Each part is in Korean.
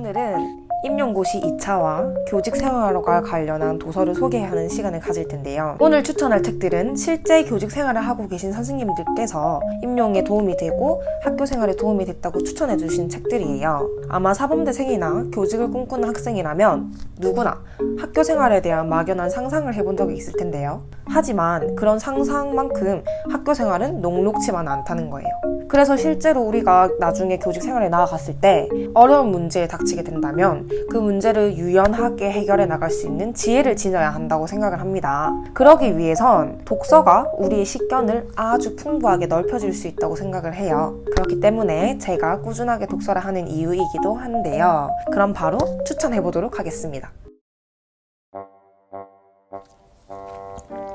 오늘은 임용고시 2차와 교직 생활과 관련한 도서를 소개하는 시간을 가질 텐데요. 오늘 추천할 책들은 실제 교직 생활을 하고 계신 선생님들께서 임용에 도움이 되고 학교 생활에 도움이 됐다고 추천해 주신 책들이에요. 아마 사범대생이나 교직을 꿈꾸는 학생이라면 누구나 학교 생활에 대한 막연한 상상을 해본 적이 있을 텐데요. 하지만 그런 상상만큼 학교 생활은 녹록치만 않다는 거예요. 그래서 실제로 우리가 나중에 교직 생활에 나아갔을 때 어려운 문제에 닥치게 된다면 그 문제를 유연하게 해결해 나갈 수 있는 지혜를 지녀야 한다고 생각을 합니다. 그러기 위해선 독서가 우리의 식견을 아주 풍부하게 넓혀줄 수 있다고 생각을 해요. 그렇기 때문에 제가 꾸준하게 독서를 하는 이유이기도 한데요. 그럼 바로 추천해 보도록 하겠습니다.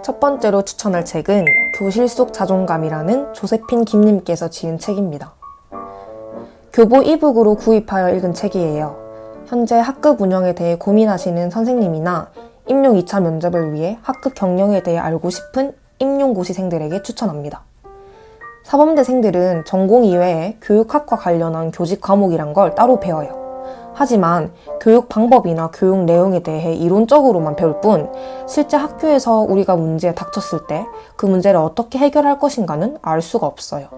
첫 번째로 추천할 책은 교실 속 자존감이라는 조세핀 김님께서 지은 책입니다. 교보 이북으로 구입하여 읽은 책이에요. 현재 학급 운영에 대해 고민하시는 선생님이나 임용 2차 면접을 위해 학급 경영에 대해 알고 싶은 임용고시생들에게 추천합니다. 사범대생들은 전공 이외에 교육학과 관련한 교직 과목이란 걸 따로 배워요. 하지만 교육 방법이나 교육 내용에 대해 이론적으로만 배울 뿐 실제 학교에서 우리가 문제에 닥쳤을 때 그 문제를 어떻게 해결할 것인가는 알 수가 없어요.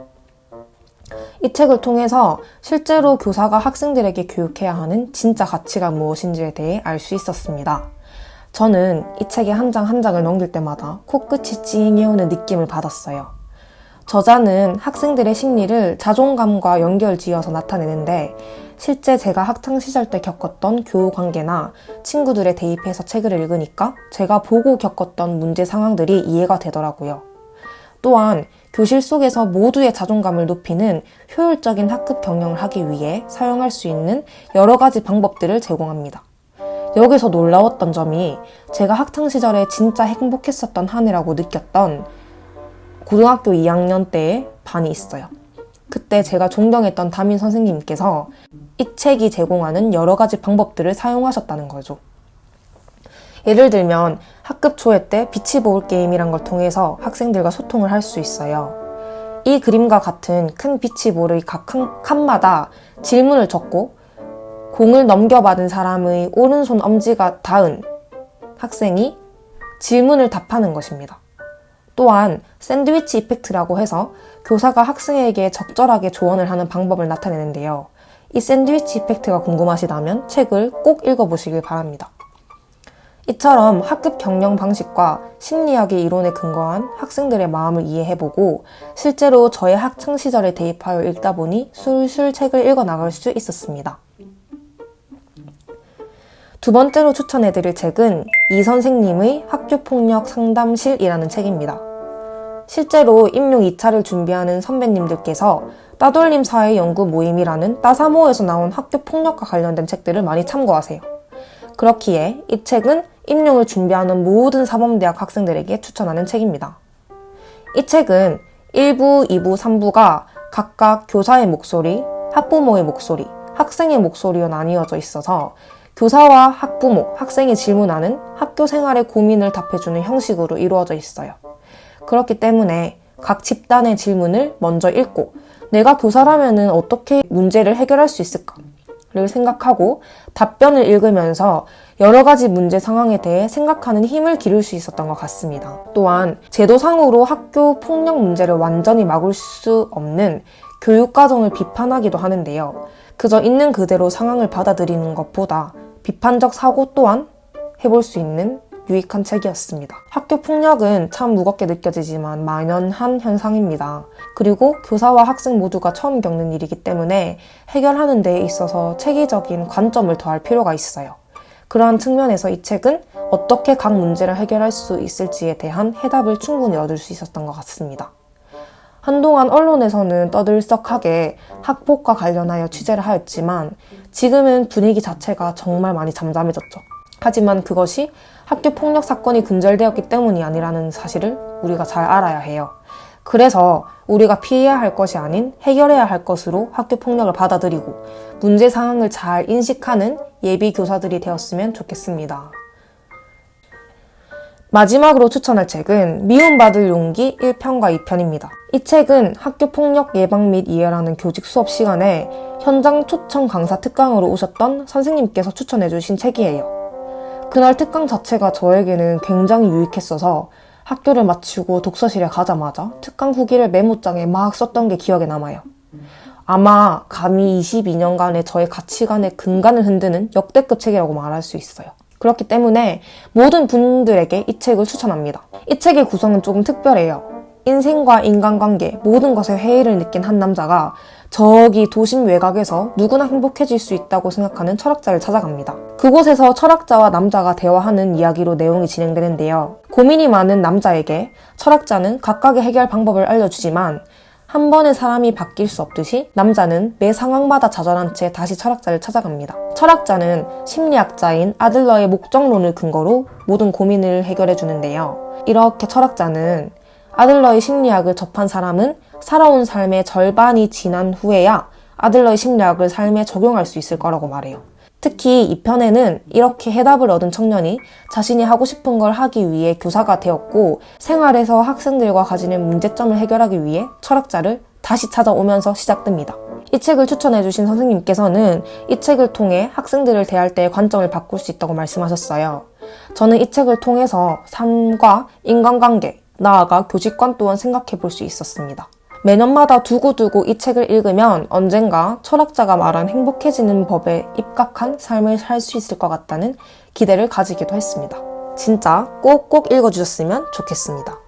이 책을 통해서 실제로 교사가 학생들에게 교육해야 하는 진짜 가치가 무엇인지에 대해 알 수 있었습니다. 저는 이 책의 한 장 한 장을 넘길 때마다 코끝이 찡해오는 느낌을 받았어요. 저자는 학생들의 심리를 자존감과 연결지어서 나타내는데 실제 제가 학창시절 때 겪었던 교우 관계나 친구들의 대입해서 책을 읽으니까 제가 보고 겪었던 문제 상황들이 이해가 되더라고요. 또한 교실 속에서 모두의 자존감을 높이는 효율적인 학급 경영을 하기 위해 사용할 수 있는 여러 가지 방법들을 제공합니다. 여기서 놀라웠던 점이 제가 학창시절에 진짜 행복했었던 한 해라고 느꼈던 고등학교 2학년 때의 반이 있어요. 그때 제가 존경했던 담임 선생님께서 이 책이 제공하는 여러 가지 방법들을 사용하셨다는 거죠. 예를 들면 학급 초회 때 빛이 보울 게임이란 걸 통해서 학생들과 소통을 할 수 있어요. 이 그림과 같은 큰 빛이 보를 각 칸마다 질문을 적고 공을 넘겨받은 사람의 오른손 엄지가 닿은 학생이 질문을 답하는 것입니다. 또한 샌드위치 이펙트라고 해서 교사가 학생에게 적절하게 조언을 하는 방법을 나타내는데요. 이 샌드위치 이펙트가 궁금하시다면 책을 꼭 읽어보시길 바랍니다. 이처럼 학급 경영 방식과 심리학의 이론에 근거한 학생들의 마음을 이해해보고 실제로 저의 학창시절에 대입하여 읽다 보니 술술 책을 읽어나갈 수 있었습니다. 두 번째로 추천해드릴 책은 이 선생님의 학교폭력 상담실이라는 책입니다. 실제로 임용 2차를 준비하는 선배님들께서 따돌림 사회 연구 모임이라는 따사모에서 나온 학교폭력과 관련된 책들을 많이 참고하세요. 그렇기에 이 책은 임용을 준비하는 모든 사범대학 학생들에게 추천하는 책입니다. 이 책은 1부, 2부, 3부가 각각 교사의 목소리, 학부모의 목소리, 학생의 목소리로 나뉘어져 있어서 교사와 학부모, 학생이 질문하는 학교 생활의 고민을 답해주는 형식으로 이루어져 있어요. 그렇기 때문에 각 집단의 질문을 먼저 읽고 내가 교사라면 어떻게 문제를 해결할 수 있을까를 생각하고 답변을 읽으면서 여러 가지 문제 상황에 대해 생각하는 힘을 기를 수 있었던 것 같습니다. 또한 제도상으로 학교 폭력 문제를 완전히 막을 수 없는 교육과정을 비판하기도 하는데요. 그저 있는 그대로 상황을 받아들이는 것보다 비판적 사고 또한 해볼 수 있는 유익한 책이었습니다. 학교 폭력은 참 무겁게 느껴지지만 만연한 현상입니다. 그리고 교사와 학생 모두가 처음 겪는 일이기 때문에 해결하는 데 있어서 체계적인 관점을 더할 필요가 있어요. 그러한 측면에서 이 책은 어떻게 각 문제를 해결할 수 있을지에 대한 해답을 충분히 얻을 수 있었던 것 같습니다. 한동안 언론에서는 떠들썩하게 학폭과 관련하여 취재를 하였지만 지금은 분위기 자체가 정말 많이 잠잠해졌죠. 하지만 그것이 학교 폭력 사건이 근절되었기 때문이 아니라는 사실을 우리가 잘 알아야 해요. 그래서 우리가 피해야 할 것이 아닌 해결해야 할 것으로 학교 폭력을 받아들이고 문제 상황을 잘 인식하는 예비 교사들이 되었으면 좋겠습니다. 마지막으로 추천할 책은 미움받을 용기 1편과 2편입니다. 이 책은 학교폭력 예방 및 이해라는 교직 수업 시간에 현장 초청 강사 특강으로 오셨던 선생님께서 추천해주신 책이에요. 그날 특강 자체가 저에게는 굉장히 유익했어서 학교를 마치고 독서실에 가자마자 특강 후기를 메모장에 막 썼던 게 기억에 남아요. 아마 감히 22년간의 저의 가치관의 근간을 흔드는 역대급 책이라고 말할 수 있어요. 그렇기 때문에 모든 분들에게 이 책을 추천합니다. 이 책의 구성은 조금 특별해요. 인생과 인간관계, 모든 것에 회의를 느낀 한 남자가 저기 도심 외곽에서 누구나 행복해질 수 있다고 생각하는 철학자를 찾아갑니다. 그곳에서 철학자와 남자가 대화하는 이야기로 내용이 진행되는데요. 고민이 많은 남자에게 철학자는 각각의 해결 방법을 알려주지만 한 번에 사람이 바뀔 수 없듯이 남자는 매 상황마다 좌절한 채 다시 철학자를 찾아갑니다. 철학자는 심리학자인 아들러의 목적론을 근거로 모든 고민을 해결해 주는데요. 이렇게 철학자는 아들러의 심리학을 접한 사람은 살아온 삶의 절반이 지난 후에야 아들러의 심리학을 삶에 적용할 수 있을 거라고 말해요. 특히 이 편에는 이렇게 해답을 얻은 청년이 자신이 하고 싶은 걸 하기 위해 교사가 되었고 생활에서 학생들과 가지는 문제점을 해결하기 위해 철학자를 다시 찾아오면서 시작됩니다. 이 책을 추천해주신 선생님께서는 이 책을 통해 학생들을 대할 때의 관점을 바꿀 수 있다고 말씀하셨어요. 저는 이 책을 통해서 삶과 인간관계, 나아가 교직관 또한 생각해 볼 수 있었습니다. 매년마다 두고두고 이 책을 읽으면 언젠가 철학자가 말한 행복해지는 법에 입각한 삶을 살 수 있을 것 같다는 기대를 가지기도 했습니다. 진짜 꼭꼭 읽어주셨으면 좋겠습니다.